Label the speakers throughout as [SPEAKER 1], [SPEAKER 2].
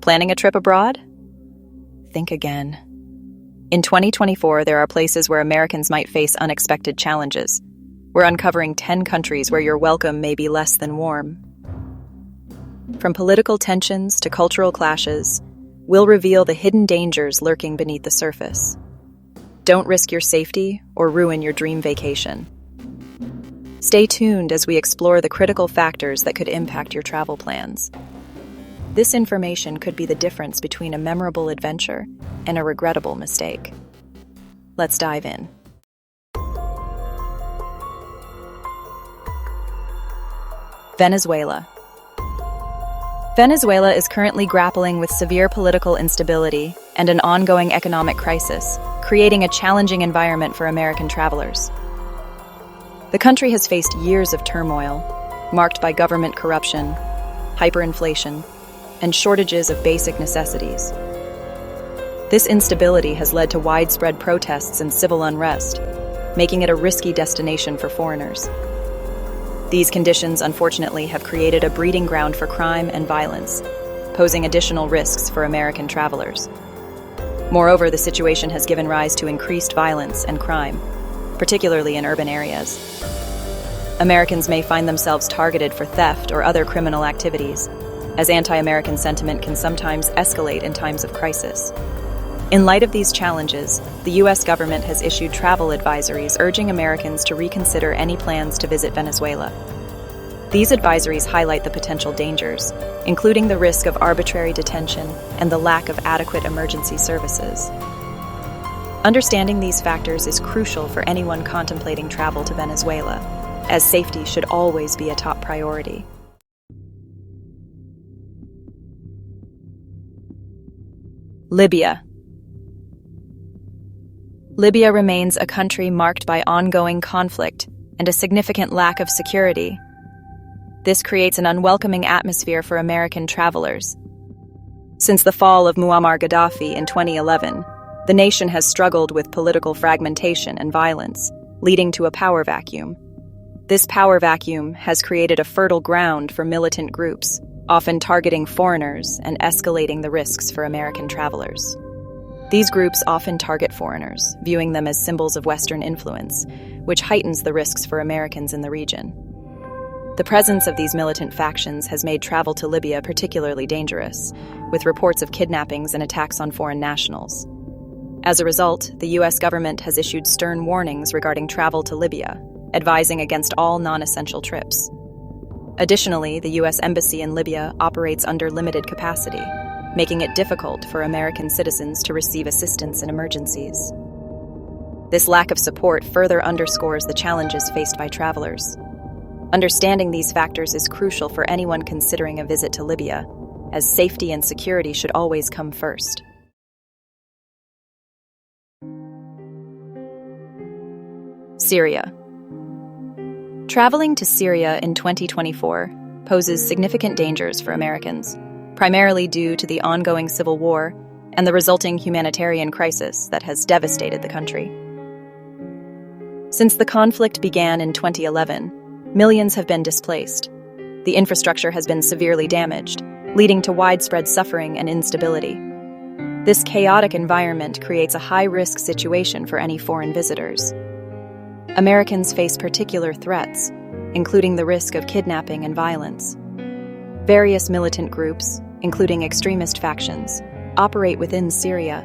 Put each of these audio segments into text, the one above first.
[SPEAKER 1] Planning a trip abroad? Think again. In 2024, there are places where Americans might face unexpected challenges. We're uncovering 10 countries where your welcome may be less than warm. From political tensions to cultural clashes, we'll reveal the hidden dangers lurking beneath the surface. Don't risk your safety or ruin your dream vacation. Stay tuned as we explore the critical factors that could impact your travel plans. This information could be the difference between a memorable adventure and a regrettable mistake. Let's dive in. Venezuela. Venezuela is currently grappling with severe political instability and an ongoing economic crisis, creating a challenging environment for American travelers. The country has faced years of turmoil, marked by government corruption, hyperinflation, and shortages of basic necessities. This instability has led to widespread protests and civil unrest, making it a risky destination for foreigners. These conditions, unfortunately, have created a breeding ground for crime and violence, posing additional risks for American travelers. Moreover, the situation has given rise to increased violence and crime, particularly in urban areas. Americans may find themselves targeted for theft or other criminal activities, as anti-American sentiment can sometimes escalate in times of crisis. In light of these challenges, the U.S. government has issued travel advisories urging Americans to reconsider any plans to visit Venezuela. These advisories highlight the potential dangers, including the risk of arbitrary detention and the lack of adequate emergency services. Understanding these factors is crucial for anyone contemplating travel to Venezuela, as safety should always be a top priority. Libya. Libya remains a country marked by ongoing conflict and a significant lack of security. This creates an unwelcoming atmosphere for American travelers. Since the fall of Muammar Gaddafi in 2011, the nation has struggled with political fragmentation and violence, leading to a power vacuum. This power vacuum has created a fertile ground for militant groups, often targeting foreigners and escalating the risks for American travelers. These groups often target foreigners, viewing them as symbols of Western influence, which heightens the risks for Americans in the region. The presence of these militant factions has made travel to Libya particularly dangerous, with reports of kidnappings and attacks on foreign nationals. As a result, the U.S. government has issued stern warnings regarding travel to Libya, advising against all non-essential trips. Additionally, the U.S. Embassy in Libya operates under limited capacity, making it difficult for American citizens to receive assistance in emergencies. This lack of support further underscores the challenges faced by travelers. Understanding these factors is crucial for anyone considering a visit to Libya, as safety and security should always come first. Syria. Traveling to Syria in 2024 poses significant dangers for Americans, primarily due to the ongoing civil war and the resulting humanitarian crisis that has devastated the country. Since the conflict began in 2011, millions have been displaced. The infrastructure has been severely damaged, leading to widespread suffering and instability. This chaotic environment creates a high-risk situation for any foreign visitors. Americans face particular threats, including the risk of kidnapping and violence. Various militant groups, including extremist factions, operate within Syria,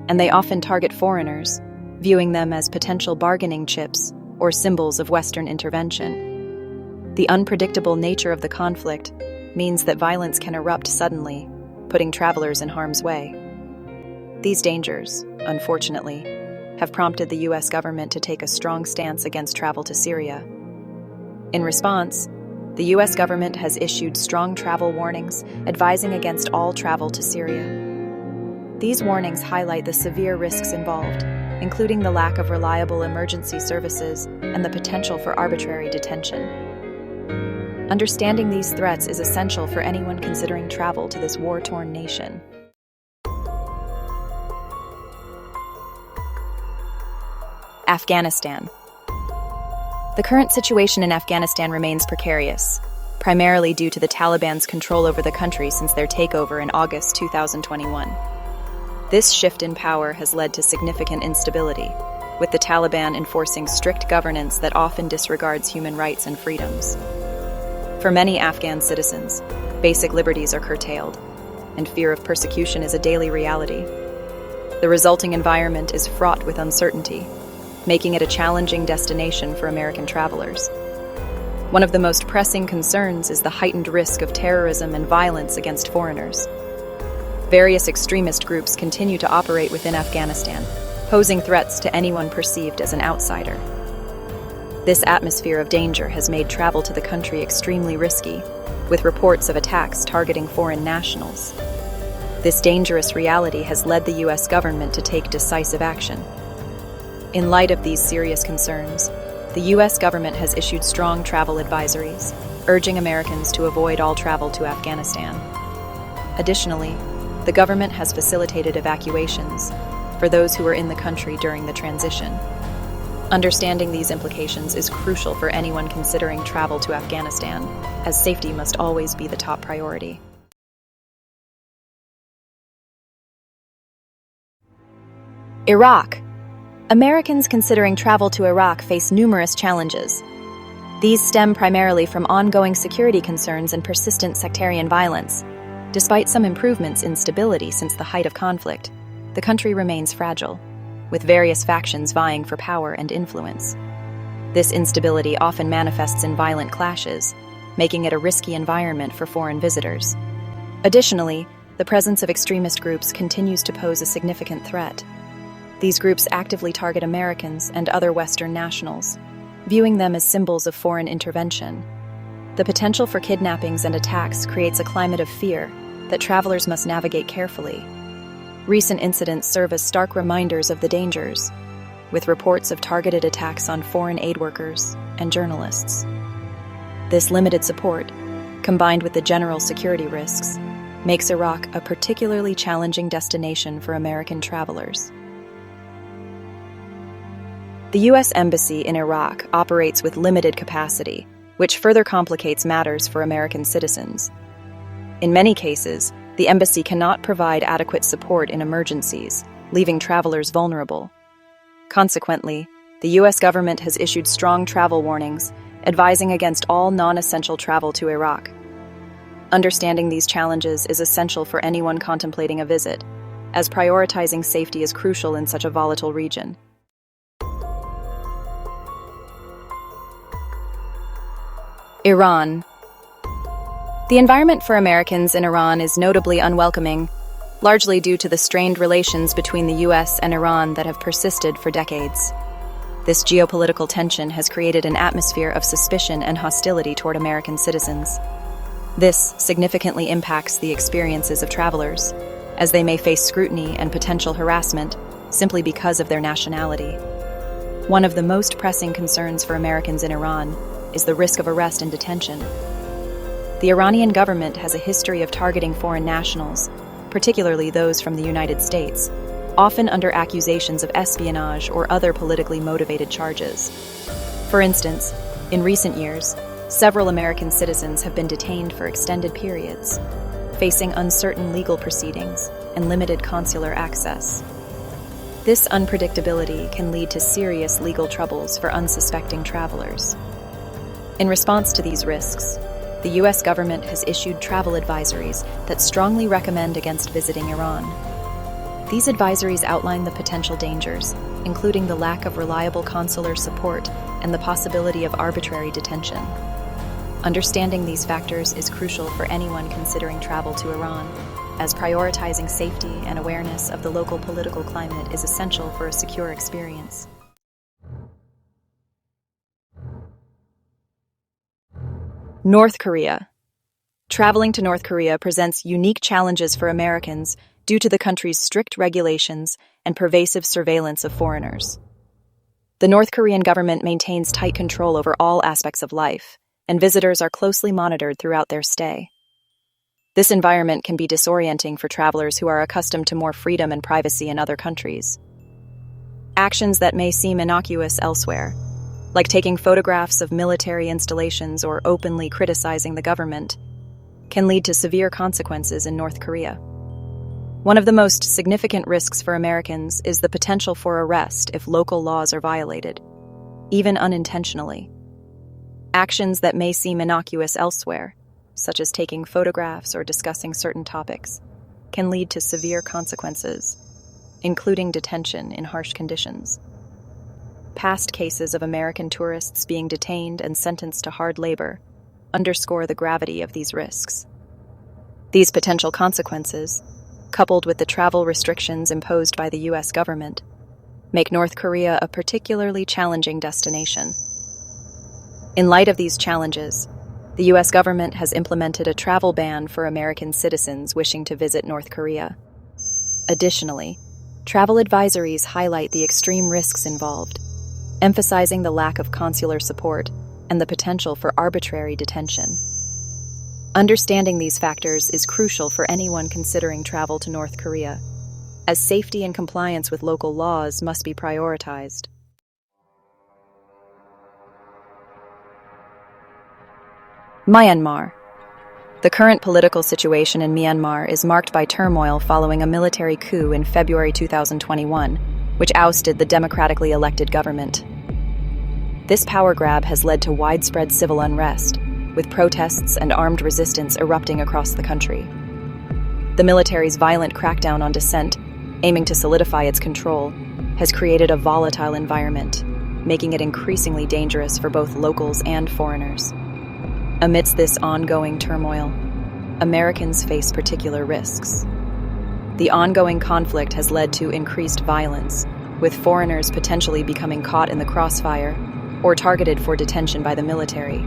[SPEAKER 1] and they often target foreigners, viewing them as potential bargaining chips or symbols of Western intervention. The unpredictable nature of the conflict means that violence can erupt suddenly, putting travelers in harm's way. These dangers, unfortunately, have prompted the U.S. government to take a strong stance against travel to Syria. In response, the U.S. government has issued strong travel warnings advising against all travel to Syria. These warnings highlight the severe risks involved, including the lack of reliable emergency services and the potential for arbitrary detention. Understanding these threats is essential for anyone considering travel to this war-torn nation. Afghanistan. The current situation in Afghanistan remains precarious. primarily due to the Taliban's control over the country since their takeover in August 2021. This shift in power has led to significant instability, with the Taliban enforcing strict governance that often disregards human rights and freedoms. For many Afghan citizens, basic liberties are curtailed, and fear of persecution is a daily reality. The resulting environment is fraught with uncertainty, making it a challenging destination for American travelers. One of the most pressing concerns is the heightened risk of terrorism and violence against foreigners. Various extremist groups continue to operate within Afghanistan, posing threats to anyone perceived as an outsider. This atmosphere of danger has made travel to the country extremely risky, with reports of attacks targeting foreign nationals. This dangerous reality has led the U.S. government to take decisive action. In light of these serious concerns, the U.S. government has issued strong travel advisories, urging Americans to avoid all travel to Afghanistan. Additionally, the government has facilitated evacuations for those who are in the country during the transition. Understanding these implications is crucial for anyone considering travel to Afghanistan, as safety must always be the top priority. Iraq. Americans considering travel to Iraq face numerous challenges. These stem primarily from ongoing security concerns and persistent sectarian violence. Despite some improvements in stability since the height of conflict, the country remains fragile, with various factions vying for power and influence. This instability often manifests in violent clashes, making it a risky environment for foreign visitors. Additionally, the presence of extremist groups continues to pose a significant threat. These groups actively target Americans and other Western nationals, viewing them as symbols of foreign intervention. The potential for kidnappings and attacks creates a climate of fear that travelers must navigate carefully. Recent incidents serve as stark reminders of the dangers, with reports of targeted attacks on foreign aid workers and journalists. This limited support, combined with the general security risks, makes Iraq a particularly challenging destination for American travelers. The U.S. Embassy in Iraq operates with limited capacity, which further complicates matters for American citizens. In many cases, the embassy cannot provide adequate support in emergencies, leaving travelers vulnerable. Consequently, the U.S. government has issued strong travel warnings, advising against all non-essential travel to Iraq. Understanding these challenges is essential for anyone contemplating a visit, as prioritizing safety is crucial in such a volatile region. Iran. The environment for Americans in Iran is notably unwelcoming, largely due to the strained relations between the U.S. and Iran that have persisted for decades. This geopolitical tension has created an atmosphere of suspicion and hostility toward American citizens. This significantly impacts the experiences of travelers, as they may face scrutiny and potential harassment simply because of their nationality. One of the most pressing concerns for Americans in Iran is the risk of arrest and detention. The Iranian government has a history of targeting foreign nationals, particularly those from the United States, often under accusations of espionage or other politically motivated charges. For instance, in recent years, several American citizens have been detained for extended periods, facing uncertain legal proceedings and limited consular access. This unpredictability can lead to serious legal troubles for unsuspecting travelers. In response to these risks, the U.S. government has issued travel advisories that strongly recommend against visiting Iran. These advisories outline the potential dangers, including the lack of reliable consular support and the possibility of arbitrary detention. Understanding these factors is crucial for anyone considering travel to Iran, as prioritizing safety and awareness of the local political climate is essential for a secure experience. North Korea. Traveling to North Korea presents unique challenges for Americans due to the country's strict regulations and pervasive surveillance of foreigners. The North Korean government maintains tight control over all aspects of life, and visitors are closely monitored throughout their stay. This environment can be disorienting for travelers who are accustomed to more freedom and privacy in other countries. Actions that may seem innocuous elsewhere, like taking photographs of military installations or openly criticizing the government, can lead to severe consequences in North Korea. One of the most significant risks for Americans is the potential for arrest if local laws are violated, even unintentionally. Actions that may seem innocuous elsewhere, such as taking photographs or discussing certain topics, can lead to severe consequences, including detention in harsh conditions. Past cases of American tourists being detained and sentenced to hard labor underscore the gravity of these risks. These potential consequences, coupled with the travel restrictions imposed by the U.S. government, make North Korea a particularly challenging destination. In light of these challenges, the U.S. government has implemented a travel ban for American citizens wishing to visit North Korea. Additionally, travel advisories highlight the extreme risks involved, emphasizing the lack of consular support and the potential for arbitrary detention. Understanding these factors is crucial for anyone considering travel to North Korea, as safety and compliance with local laws must be prioritized. Myanmar. The current political situation in Myanmar is marked by turmoil following a military coup in February 2021, which ousted the democratically elected government. This power grab has led to widespread civil unrest, with protests and armed resistance erupting across the country. The military's violent crackdown on dissent, aiming to solidify its control, has created a volatile environment, making it increasingly dangerous for both locals and foreigners. Amidst this ongoing turmoil, Americans face particular risks. The ongoing conflict has led to increased violence, with foreigners potentially becoming caught in the crossfire or targeted for detention by the military.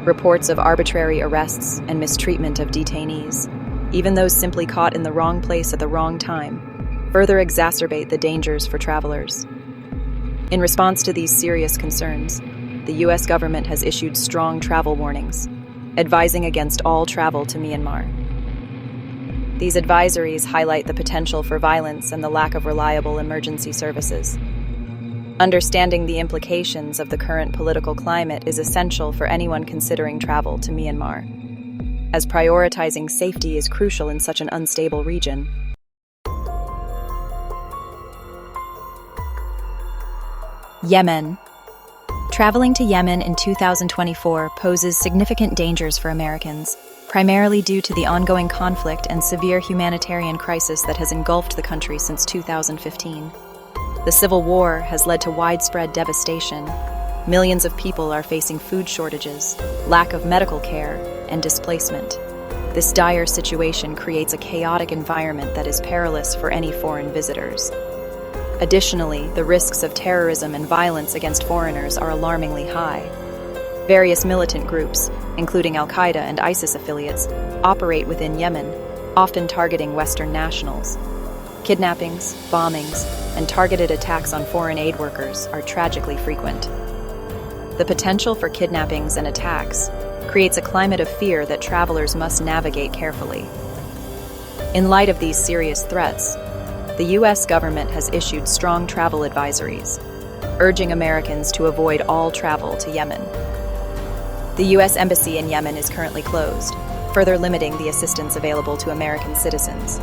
[SPEAKER 1] Reports of arbitrary arrests and mistreatment of detainees, even those simply caught in the wrong place at the wrong time, further exacerbate the dangers for travelers. In response to these serious concerns, the U.S. government has issued strong travel warnings, advising against all travel to Myanmar. These advisories highlight the potential for violence and the lack of reliable emergency services. Understanding the implications of the current political climate is essential for anyone considering travel to Myanmar, as prioritizing safety is crucial in such an unstable region. Yemen. Traveling to Yemen in 2024 poses significant dangers for Americans, primarily due to the ongoing conflict and severe humanitarian crisis that has engulfed the country since 2015. The civil war has led to widespread devastation. Millions of people are facing food shortages, lack of medical care, and displacement. This dire situation creates a chaotic environment that is perilous for any foreign visitors. Additionally, the risks of terrorism and violence against foreigners are alarmingly high. Various militant groups, including Al-Qaeda and ISIS affiliates, operate within Yemen, often targeting Western nationals. Kidnappings, bombings, and targeted attacks on foreign aid workers are tragically frequent. The potential for kidnappings and attacks creates a climate of fear that travelers must navigate carefully. In light of these serious threats, the U.S. government has issued strong travel advisories, urging Americans to avoid all travel to Yemen. The U.S. Embassy in Yemen is currently closed, further limiting the assistance available to American citizens.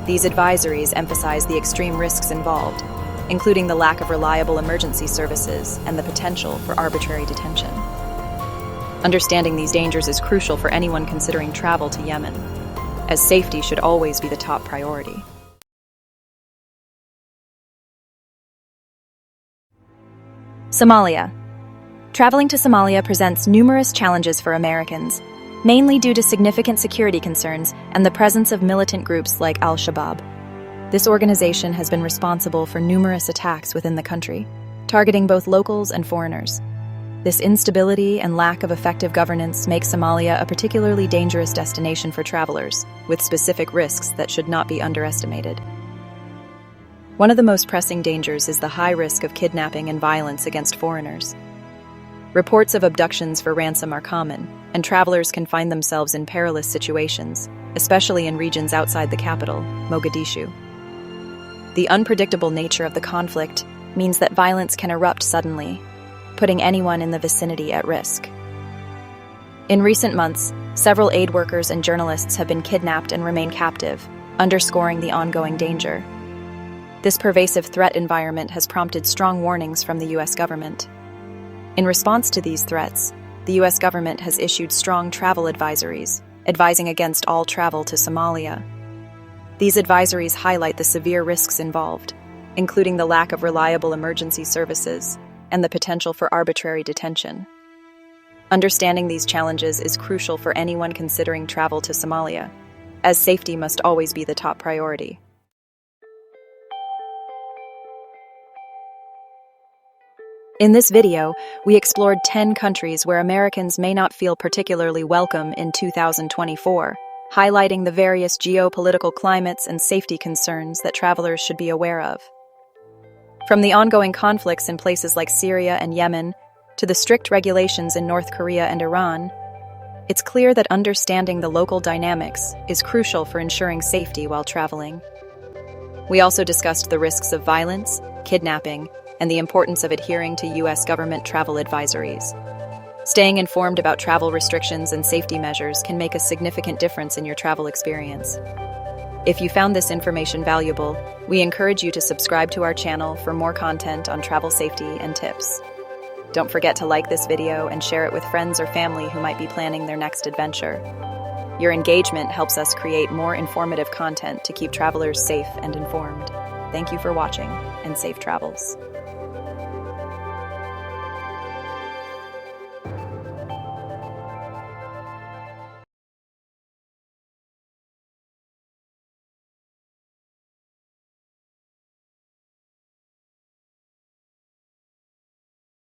[SPEAKER 1] These advisories emphasize the extreme risks involved, including the lack of reliable emergency services and the potential for arbitrary detention. Understanding these dangers is crucial for anyone considering travel to Yemen, as safety should always be the top priority. Somalia. Traveling to Somalia presents numerous challenges for Americans, mainly due to significant security concerns and the presence of militant groups like Al-Shabaab. This organization has been responsible for numerous attacks within the country, targeting both locals and foreigners. This instability and lack of effective governance makes Somalia a particularly dangerous destination for travelers, with specific risks that should not be underestimated. One of the most pressing dangers is the high risk of kidnapping and violence against foreigners. Reports of abductions for ransom are common, and travelers can find themselves in perilous situations, especially in regions outside the capital, Mogadishu. The unpredictable nature of the conflict means that violence can erupt suddenly, putting anyone in the vicinity at risk. In recent months, several aid workers and journalists have been kidnapped and remain captive, underscoring the ongoing danger. This pervasive threat environment has prompted strong warnings from the U.S. government. In response to these threats, the U.S. government has issued strong travel advisories, advising against all travel to Somalia. These advisories highlight the severe risks involved, including the lack of reliable emergency services and the potential for arbitrary detention. Understanding these challenges is crucial for anyone considering travel to Somalia, as safety must always be the top priority. In this video, we explored 10 countries where Americans may not feel particularly welcome in 2024, highlighting the various geopolitical climates and safety concerns that travelers should be aware of. From the ongoing conflicts in places like Syria and Yemen to the strict regulations in North Korea and Iran, it's clear that understanding the local dynamics is crucial for ensuring safety while traveling. We also discussed the risks of violence, kidnapping, and the importance of adhering to U.S. government travel advisories. Staying informed about travel restrictions and safety measures can make a significant difference in your travel experience. If you found this information valuable, we encourage you to subscribe to our channel for more content on travel safety and tips. Don't forget to like this video and share it with friends or family who might be planning their next adventure. Your engagement helps us create more informative content to keep travelers safe and informed. Thank you for watching, and safe travels.